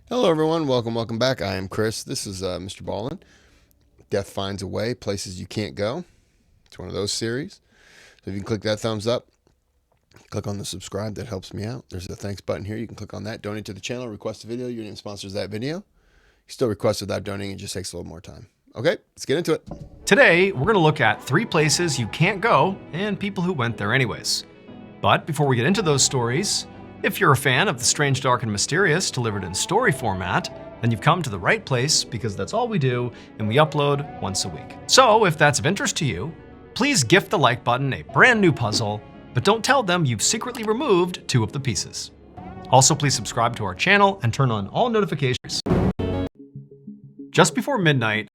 Hello, everyone. Welcome back. I am Kris. This is Mr Ballen. Death Finds a Way, Places You Can't Go. It's one of those series. So if you can click that thumbs up, click on the subscribe. That helps me out. There's a thanks button here. You can click on that. Donate to the channel. Request a video. Your name sponsors that video. You still request without donating. It just takes a little more time. Okay, let's get into it. Today, we're going to look at 3 places you can't go and people who went there anyways. But before we get into those stories, if you're a fan of the strange, dark, and mysterious delivered in story format, then you've come to the right place because that's all we do and we upload once a week. So if that's of interest to you, please gift the like button a brand new puzzle, but don't tell them you've secretly removed 2 of the pieces. Also, please subscribe to our channel and turn on all notifications. Just before midnight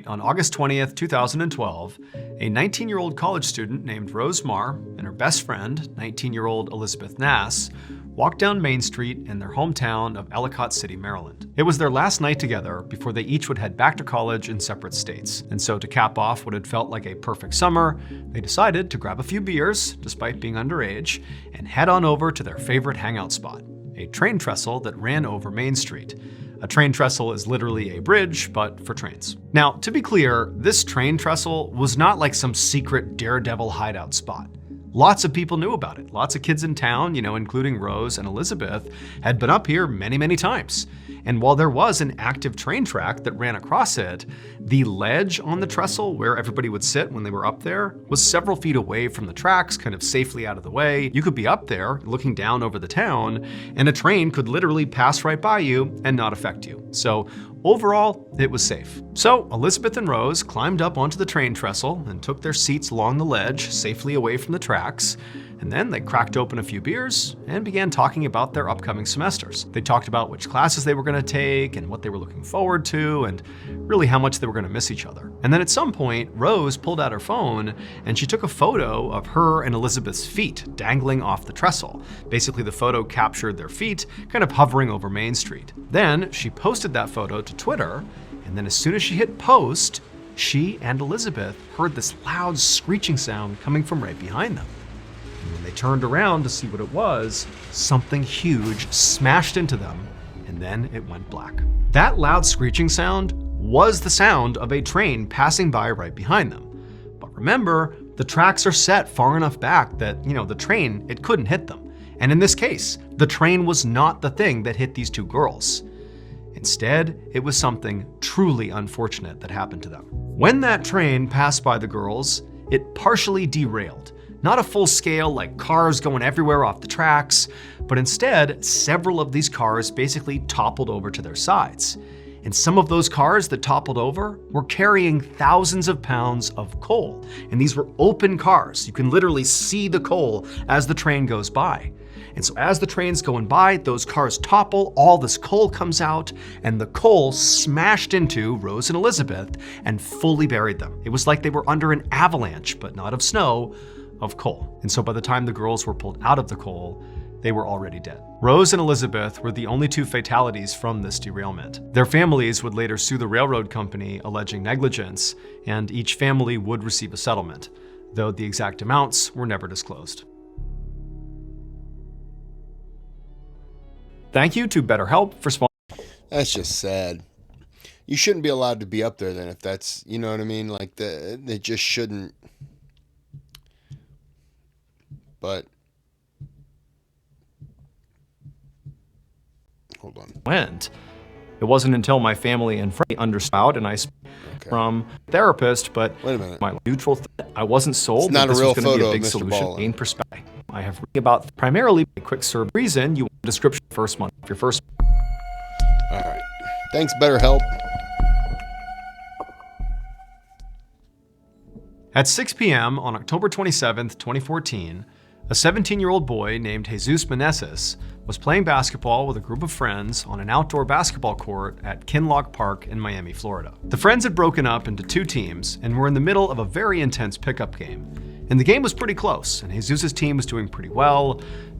on August 20th, 2012, a 19-year-old college student named Rose Marr and her best friend, 19-year-old Elizabeth Nass, walked down Main Street in their hometown of Ellicott City, Maryland. It was their last night together before they each would head back to college in separate states. And so to cap off what had felt like a perfect summer, they decided to grab a few beers, despite being underage, and head on over to their favorite hangout spot, a train trestle that ran over Main Street. A train trestle is literally a bridge, but for trains. Now, to be clear, this train trestle was not like some secret daredevil hideout spot. Lots of people knew about it. Lots of kids in town, including Rose and Elizabeth, had been up here many, many times. And while there was an active train track that ran across it, the ledge on the trestle where everybody would sit when they were up there was several feet away from the tracks, kind of safely out of the way. You could be up there looking down over the town, and a train could literally pass right by you and not affect you. So overall, it was safe. So Elizabeth and Rose climbed up onto the train trestle and took their seats along the ledge, safely away from the tracks. And then they cracked open a few beers and began talking about their upcoming semesters. They talked about which classes they were going to take and what they were looking forward to and really how much they were going to miss each other. And then at some point, Rose pulled out her phone and she took a photo of her and Elizabeth's feet dangling off the trestle. Basically, the photo captured their feet kind of hovering over Main Street. Then she posted that photo to Twitter, and then as soon as she hit post, she and Elizabeth heard this loud screeching sound coming from right behind them. And when they turned around to see what it was, something huge smashed into them, and then it went black. That loud screeching sound was the sound of a train passing by right behind them. But remember, the tracks are set far enough back that, the train, it couldn't hit them. And in this case, the train was not the thing that hit these 2 girls. Instead, it was something truly unfortunate that happened to them. When that train passed by the girls, it partially derailed. Not a full scale, like cars going everywhere off the tracks, but instead, several of these cars basically toppled over to their sides. And some of those cars that toppled over were carrying thousands of pounds of coal. And these were open cars. You can literally see the coal as the train goes by. And so as the train's going by, those cars topple, all this coal comes out, and the coal smashed into Rose and Elizabeth and fully buried them. It was like they were under an avalanche, but not of snow, of coal. And so by the time the girls were pulled out of the coal, they were already dead. Rose and Elizabeth were the only 2 fatalities from this derailment. Their families would later sue the railroad company alleging negligence, and each family would receive a settlement, though the exact amounts were never disclosed. Thank you to BetterHelp for sponsoring. That's just sad. You shouldn't be allowed to be up there then if that's, you know what I mean? Like, they just shouldn't. But hold on. It wasn't until my family and friends understood, and I spoke from a therapist, but wait a minute. My neutral I wasn't sold it's not that this a real was going to be a big Mr. solution. Ballen. In perspective, I have read about primarily a quick serve reason you want a description first month. Your first. All right. Thanks, BetterHelp. At 6 p.m. on October 27th, 2014, a 17-year-old boy named Jesus Meneses was playing basketball with a group of friends on an outdoor basketball court at Kinloch Park in Miami, Florida. The friends had broken up into 2 teams and were in the middle of a very intense pickup game. And the game was pretty close, and Jesus' team was doing pretty well.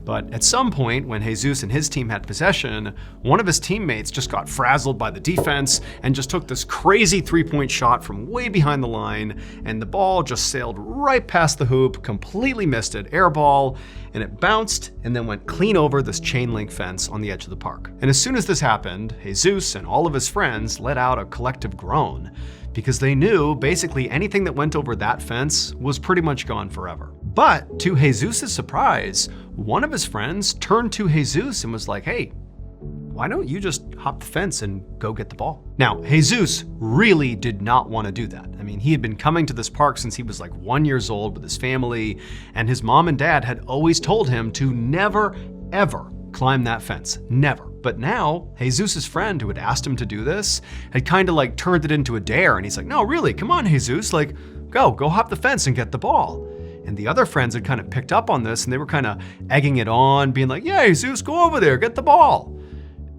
But at some point, when Jesus and his team had possession, one of his teammates just got frazzled by the defense and just took this crazy three-point shot from way behind the line, and the ball just sailed right past the hoop, completely missed it, air ball, and it bounced and then went clean over this chain link fence on the edge of the park. And as soon as this happened, Jesus and all of his friends let out a collective groan, because they knew basically anything that went over that fence was pretty much gone forever. But to Jesus' surprise, one of his friends turned to Jesus and was like, hey, why don't you just hop the fence and go get the ball? Now, Jesus really did not want to do that. I mean, he had been coming to this park since he was like 1 year old with his family, and his mom and dad had always told him to never, ever climb that fence. Never. But now, Jesus' friend who had asked him to do this had kind of like turned it into a dare, and he's like, no, really, come on, Jesus, like, go hop the fence and get the ball. And the other friends had kind of picked up on this, and they were kind of egging it on, being like, yeah, Jesus, go over there, get the ball.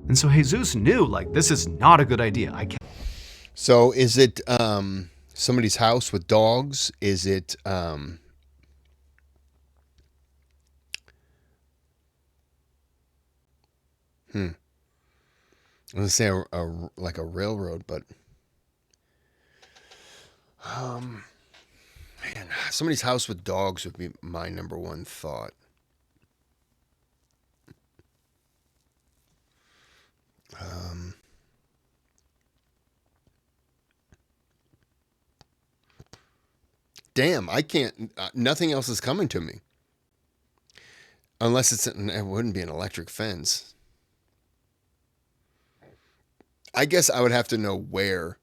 And so Jesus knew, like, this is not a good idea. I can't. So is it somebody's house with dogs? Is it I was gonna say like a railroad, but man, somebody's house with dogs would be my number one thought. Damn, I can't. Nothing else is coming to me, unless it wouldn't be an electric fence. I guess I would have to know where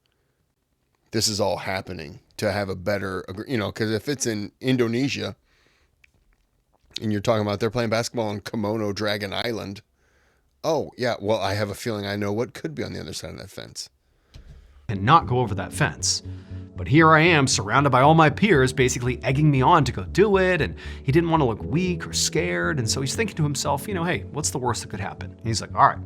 this is all happening to have a better, because if it's in Indonesia and you're talking about they're playing basketball on Komodo Dragon Island, oh, yeah, well, I have a feeling I know what could be on the other side of that fence. And not go over that fence. But here I am, surrounded by all my peers, basically egging me on to go do it, and he didn't want to look weak or scared, and so he's thinking to himself, hey, what's the worst that could happen? And he's like, all right,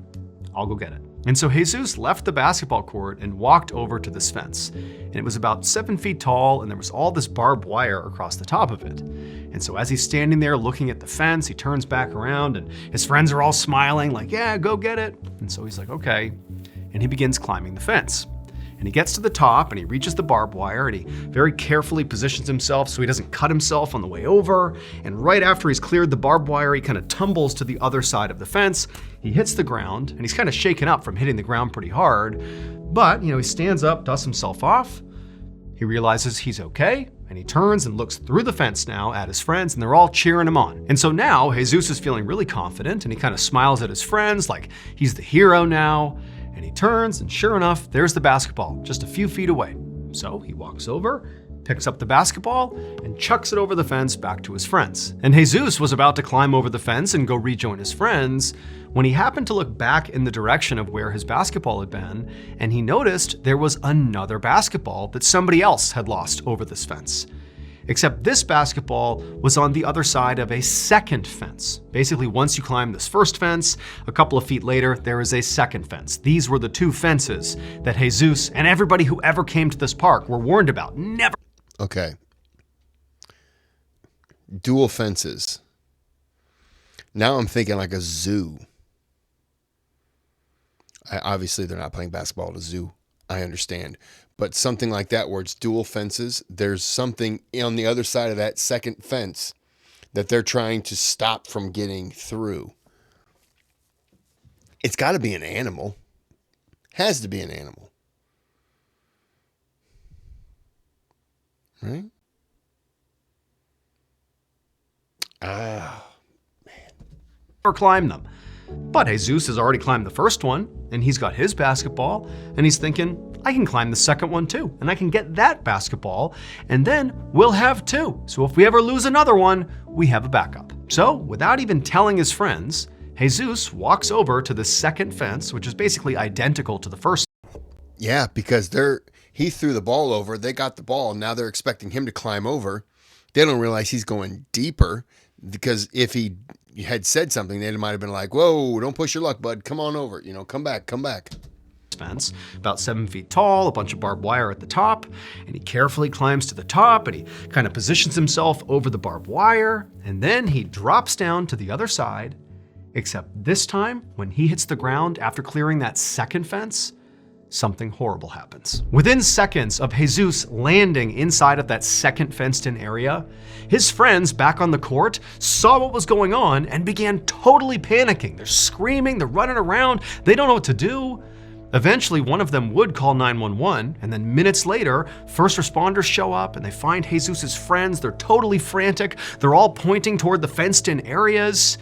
I'll go get it. And so Jesus left the basketball court and walked over to this fence. And it was about 7 feet tall, and there was all this barbed wire across the top of it. And so as he's standing there looking at the fence, he turns back around, and his friends are all smiling like, yeah, go get it. And so he's like, okay. And he begins climbing the fence. And he gets to the top, and he reaches the barbed wire, and he very carefully positions himself so he doesn't cut himself on the way over. And right after he's cleared the barbed wire, he kind of tumbles to the other side of the fence. He hits the ground, and he's kind of shaken up from hitting the ground pretty hard. But, he stands up, dusts himself off. He realizes he's okay, and he turns and looks through the fence now at his friends, and they're all cheering him on. And so now, Jesus is feeling really confident, and he kind of smiles at his friends like he's the hero now. And he turns, and sure enough, there's the basketball, just a few feet away. So he walks over, picks up the basketball, and chucks it over the fence back to his friends. And Jesus was about to climb over the fence and go rejoin his friends when he happened to look back in the direction of where his basketball had been, and he noticed there was another basketball that somebody else had lost over this fence. Except this basketball was on the other side of a second fence. Basically, once you climb this first fence, a couple of feet later, there is a second fence. These were the two fences that Jesus and everybody who ever came to this park were warned about. Never. Okay. Dual fences. Now I'm thinking like a zoo. Obviously, they're not playing basketball at a zoo. I understand. But something like that where it's dual fences, there's something on the other side of that second fence that they're trying to stop from getting through. It's got to be an animal. Has to be an animal. Right? Or climb them. But Jesus has already climbed the first one, and he's got his basketball, and he's thinking, I can climb the second one too, and I can get that basketball, and then we'll have two. So if we ever lose another one, we have a backup. So without even telling his friends, Jesus walks over to the second fence, which is basically identical to the first. Yeah, because he threw the ball over, they got the ball, now they're expecting him to climb over. They don't realize he's going deeper, because if he had said something, they might have been like, whoa, don't push your luck, bud. Come on over. Come back. fence, about 7 feet tall, a bunch of barbed wire at the top, and he carefully climbs to the top and he kind of positions himself over the barbed wire, and then he drops down to the other side, except this time, when he hits the ground after clearing that second fence, something horrible happens. Within seconds of Jesus landing inside of that second fenced-in area, his friends back on the court saw what was going on and began totally panicking. They're screaming, they're running around, they don't know what to do. Eventually, one of them would call 911, and then minutes later, first responders show up and they find Jesus's friends. They're totally frantic. They're all pointing toward the fenced-in areas.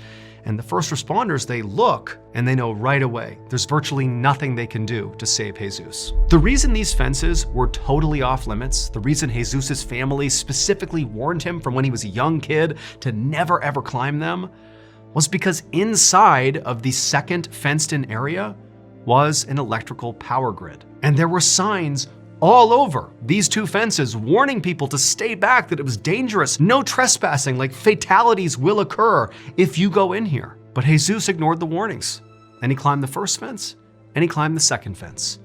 And the first responders, they look and they know right away there's virtually nothing they can do to save Jesus. The reason these fences were totally off limits, the reason Jesus's family specifically warned him from when he was a young kid to never ever climb them, was because inside of the second fenced-in area was an electrical power grid. And there were signs all over these two fences warning people to stay back, that it was dangerous, no trespassing, like fatalities will occur if you go in here. But Jesus ignored the warnings, and he climbed the first fence, and he climbed the second fence.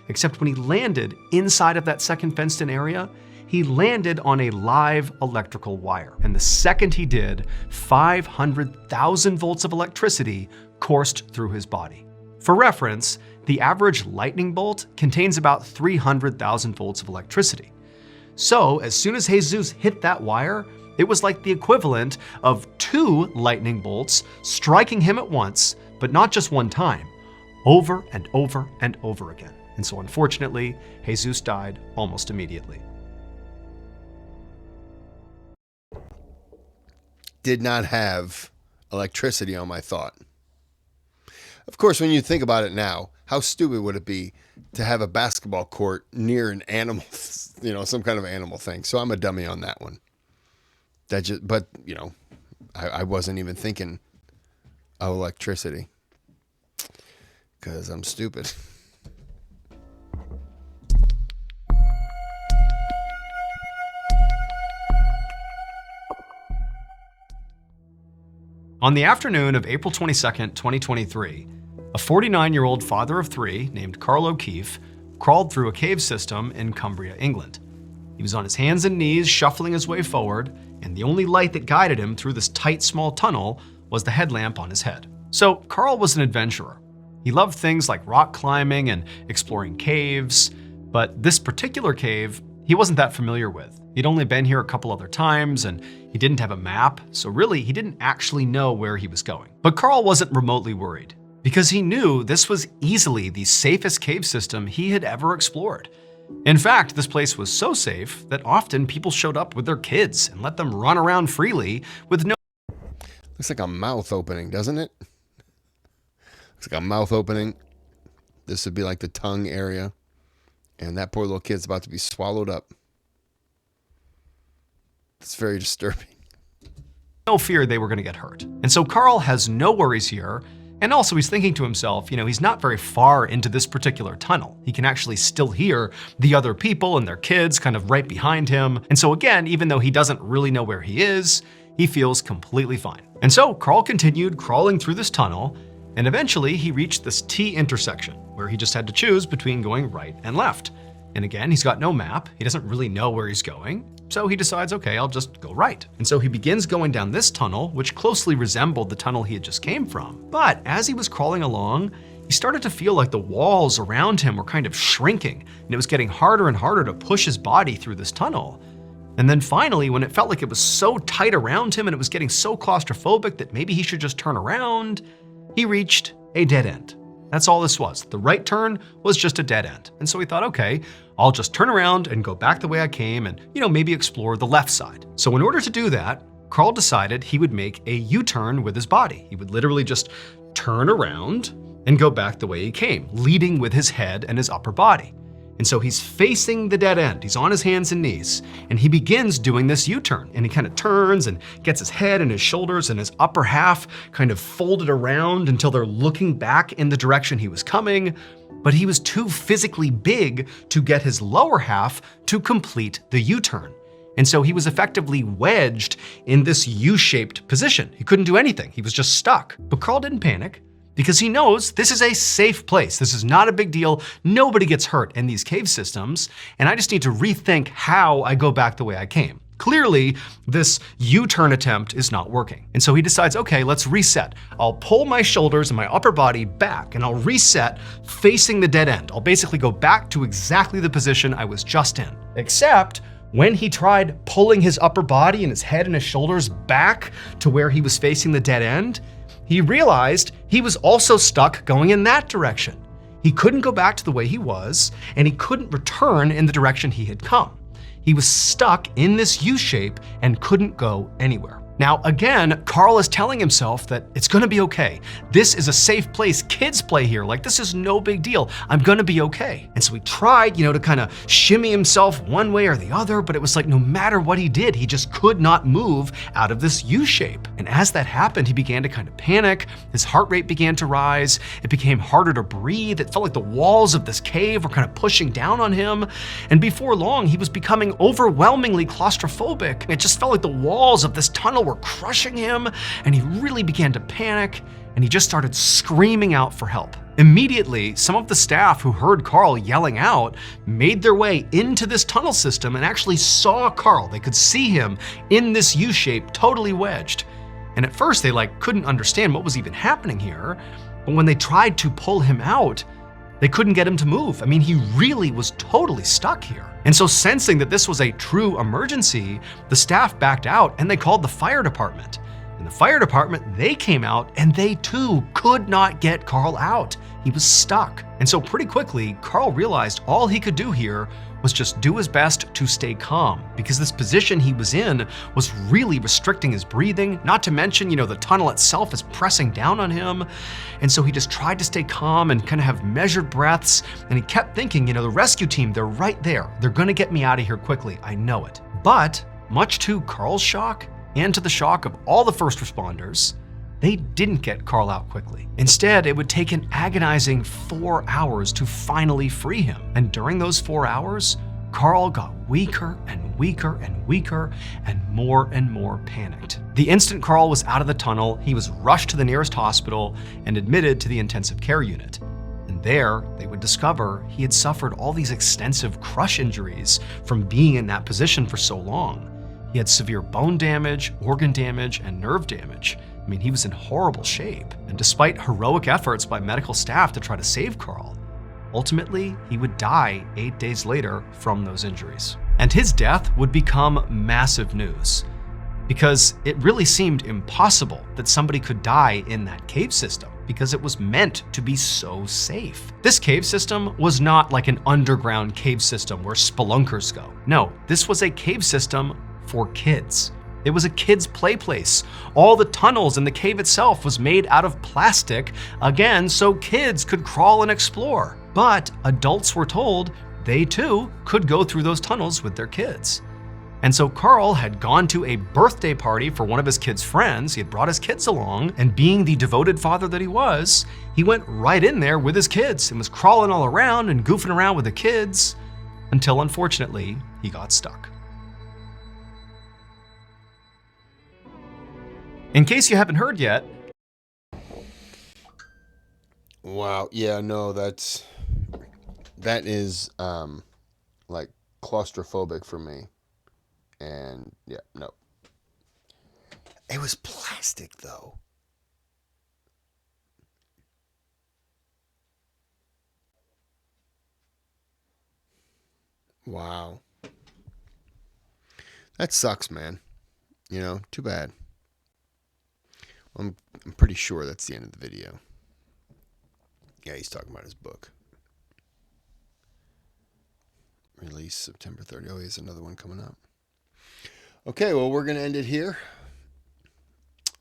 Except when he landed inside of that second fenced-in area, he landed on a live electrical wire. And the second he did, 500,000 volts of electricity coursed through his body. For reference, the average lightning bolt contains about 300,000 volts of electricity. So as soon as Jesus hit that wire, it was like the equivalent of 2 lightning bolts striking him at once, but not just one time, over and over and over again. And so unfortunately, Jesus died almost immediately. Did not have electricity on my thought. Of course, when you think about it now, how stupid would it be to have a basketball court near an animal, some kind of animal thing? So I'm a dummy on that one. But I wasn't even thinking of electricity because I'm stupid. On the afternoon of April 22nd, 2023, a 49-year-old father of 3 named Carl O'Keefe crawled through a cave system in Cumbria, England. He was on his hands and knees, shuffling his way forward, and the only light that guided him through this tight, small tunnel was the headlamp on his head. So Carl was an adventurer. He loved things like rock climbing and exploring caves, but this particular cave, he wasn't that familiar with. He'd only been here a couple other times, and he didn't have a map, so really he didn't actually know where he was going. But Carl wasn't remotely worried, because he knew this was easily the safest cave system he had ever explored. In fact, this place was so safe that often people showed up with their kids and let them run around freely with no... Looks like a mouth opening, doesn't it? Looks like a mouth opening. This would be like the tongue area. And that poor little kid's about to be swallowed up. It's very disturbing. No fear they were going to get hurt. And so Carl has no worries here. And also he's thinking to himself, he's not very far into this particular tunnel. He can actually still hear the other people and their kids kind of right behind him. And so again, even though he doesn't really know where he is, he feels completely fine. And so Carl continued crawling through this tunnel, and eventually he reached this T intersection where he just had to choose between going right and left. And again, he's got no map. He doesn't really know where he's going. So he decides, okay, I'll just go right. And so he begins going down this tunnel, which closely resembled the tunnel he had just came from. But as he was crawling along, he started to feel like the walls around him were kind of shrinking, and it was getting harder and harder to push his body through this tunnel. And then finally, when it felt like it was so tight around him and it was getting so claustrophobic that maybe he should just turn around, he reached a dead end. That's all this was. The right turn was just a dead end. And so he thought, okay, I'll just turn around and go back the way I came and, maybe explore the left side. So in order to do that, Carl decided he would make a U-turn with his body. He would literally just turn around and go back the way he came, leading with his head and his upper body. And so he's facing the dead end. He's on his hands and knees, and he begins doing this U-turn. And he kind of turns and gets his head and his shoulders and his upper half kind of folded around until they're looking back in the direction he was coming. But he was too physically big to get his lower half to complete the U-turn. And so he was effectively wedged in this U-shaped position. He couldn't do anything. He was just stuck. But Carl didn't panic. because he knows this is a safe place. This is not a big deal. Nobody gets hurt in these cave systems, and I just need to rethink how I go back the way I came. Clearly, this U-turn attempt is not working. And so he decides, okay, let's reset. I'll pull my shoulders and my upper body back, and I'll reset facing the dead end. I'll basically go back to exactly the position I was just in. Except when he tried pulling his upper body and his head and his shoulders back to where he was facing the dead end, he realized he was also stuck going in that direction. He couldn't go back to the way he was, and he couldn't return in the direction he had come. He was stuck in this U shape and couldn't go anywhere. Now, again, Carl is telling himself that it's gonna be okay. This is a safe place. Kids play here. Like, this is no big deal. I'm gonna be okay. And so he tried, to kind of shimmy himself one way or the other, but it was like no matter what he did, he just could not move out of this U shape. And as that happened, he began to kind of panic. His heart rate began to rise. It became harder to breathe. It felt like the walls of this cave were kind of pushing down on him. And before long, he was becoming overwhelmingly claustrophobic. It just felt like the walls of this tunnel were crushing him, and he really began to panic, and he just started screaming out for help. Immediately, some of the staff who heard Carl yelling out made their way into this tunnel system and actually saw Carl. They could see him in this U-shape, totally wedged. And at first they couldn't understand what was even happening here, but when they tried to pull him out, they couldn't get him to move. I mean, he really was totally stuck here. And so, sensing that this was a true emergency, the staff backed out and they called the fire department. And the fire department, they came out and they too could not get Carl out. He was stuck. And so pretty quickly, Carl realized all he could do here was just do his best to stay calm, because this position he was in was really restricting his breathing, not to mention, the tunnel itself is pressing down on him. And so he just tried to stay calm and kind of have measured breaths, and he kept thinking, the rescue team, they're right there. They're gonna get me out of here quickly, I know it. But much to Carl's shock, and to the shock of all the first responders, they didn't get Carl out quickly. Instead, it would take an agonizing 4 hours to finally free him. And during those 4 hours, Carl got weaker and weaker and weaker and more panicked. The instant Carl was out of the tunnel, he was rushed to the nearest hospital and admitted to the intensive care unit. And there, they would discover he had suffered all these extensive crush injuries from being in that position for so long. He had severe bone damage, organ damage, and nerve damage. I mean, he was in horrible shape. And despite heroic efforts by medical staff to try to save Carl, ultimately, he would die 8 days later from those injuries. And his death would become massive news, because it really seemed impossible that somebody could die in that cave system, because it was meant to be so safe. This cave system was not like an underground cave system where spelunkers go. No, this was a cave system for kids. It was a kid's play place. All the tunnels in the cave itself was made out of plastic, again, so kids could crawl and explore. But adults were told they too could go through those tunnels with their kids. And so Carl had gone to a birthday party for one of his kids' friends. He had brought his kids along, and being the devoted father that he was, he went right in there with his kids and was crawling all around and goofing around with the kids until, unfortunately, he got stuck. In case you haven't heard yet. Wow. Yeah, no, that is claustrophobic for me. And yeah, no. It was plastic though. Wow. That sucks, man. Too bad. I'm pretty sure that's the end of the video. Yeah, he's talking about his book. Release September 30th. Oh, he has another one coming up. Okay, well, we're going to end it here.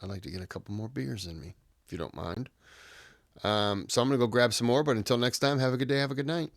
I'd like to get a couple more beers in me, if you don't mind. So I'm going to go grab some more, but until next time, have a good day, have a good night.